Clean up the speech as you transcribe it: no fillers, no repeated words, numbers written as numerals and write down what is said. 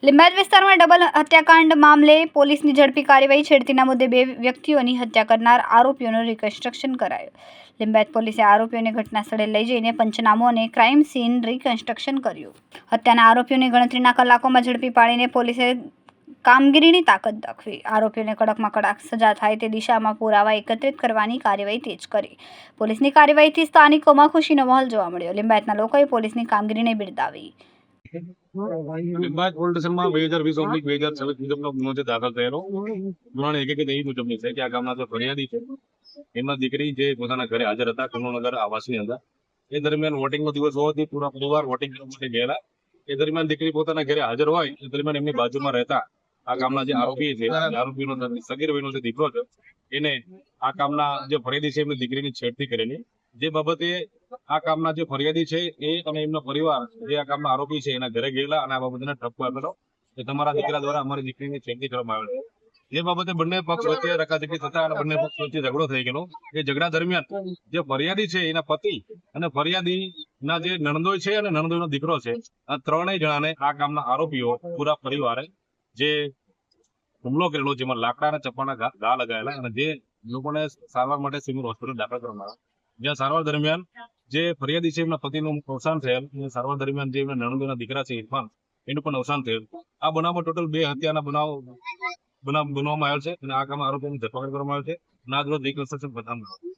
લીંબાયત વિસ્તારમાં ડબલ હત્યાકાંડ મામલે પોલીસની ઝડપી કાર્યવાહી. છેડતીના મુદ્દે 2 વ્યક્તિઓની હત્યા કરનાર આરોપીઓનું રિકન્સ્ટ્રક્શન કરાયું. લીંબાયત પોલીસે આરોપીઓને ઘટના સ્થળે લઈ જઈને પંચનામો અને ક્રાઇમ સીન રિકન્સ્ટ્રક્શન કર્યું. હત્યાના આરોપીઓને ગણતરીના કલાકોમાં ઝડપી પાડીને પોલીસે કામગીરીની તાકાત દાખવી. આરોપીઓને કડકમાં કડક સજા થાય તે દિશામાં પુરાવા એકત્રિત કરવાની કાર્યવાહી તેજ કરી. પોલીસની કાર્યવાહીથી સ્થાનિકોમાં ખુશીનો માહોલ જોવા મળ્યો. લીંબાયતના લોકોએ પોલીસની કામગીરીને બિરદાવી. લીંબાયત પોલીસ સ્ટેશનમાં 2020-2026 મુજબનો ગુનો જે દાખલ થયેલો. ગુનાની હકીકત એવી મુજબની છે કે આ ગામના જે ફરિયાદી છે એમના દીકરી જે પોતાના ઘરે હાજર હતા કરુણાનગર આવાસની અંદર, એ દરમિયાન વોટિંગનો દિવસ હોવાથી પૂરા પરિવાર વોટિંગ કરવા માટે ગયેલા. એ દરમિયાન દીકરી પોતાના ઘરે હાજર હોય એ દરમિયાન એમની બાજુમાં રહેતા આ ગામના જે આરોપી છે, આરોપીનો સગીર વયનો જે દીકરો છે, એને આ કામના જે ફરિયાદી છે એમની દીકરીની છેડતી કરેલી. જે બાબતે આ કામના જે ફરિયાદી છે એ અને એમનો પરિવાર જે આ કામના આરોપી છે એના ઘરે ગયેલા અને આ બાબતને ઠપકો આપેલો કે તમારા દીકરા દ્વારા અમારી દીકરીની છેડતી કરવામાં આવેલ છે. જે બાબતે બંને પક્ષ વચ્ચે રકાઝકી થતા અને બંને પક્ષ વચ્ચે ઝઘડો થઈ ગયેલો. એ ઝઘડા દરમિયાન જે ફરિયાદી છે એના પતિ અને ફરિયાદીના જે નણંદોઈ છે અને નણંદોઈનો દીકરો છે, આ ત્રણેય જણાને આ કામના આરોપીઓ પૂરા પરિવારે જે હુમલો કરેલો, જેમાં લાકડાના ચપ્પાના ઘા લગાવેલા અને જે લોકોને સારવાર માટે સિવિલ હોસ્પિટલ દાખલ કરવામાં આવ્યા. જ્યાં સારવાર દરમિયાન જે ફરિયાદી છે એમના પતિનું અવસાન થયેલ. સારવાર દરમિયાન જે એમના નણંદોના દીકરા છે ઇરફાન, એનું પણ અવસાન થયેલ. આ બનાવમાં ટોટલ 2 હત્યાના બનાવ બનાવવામાં આવેલ છે અને આ કામમાં આરોપીની ધરપકડ કરવામાં આવે છે. ના જ રોજ રિકન્સ્ટ્રક્શન બતાવવામાં આવે છે.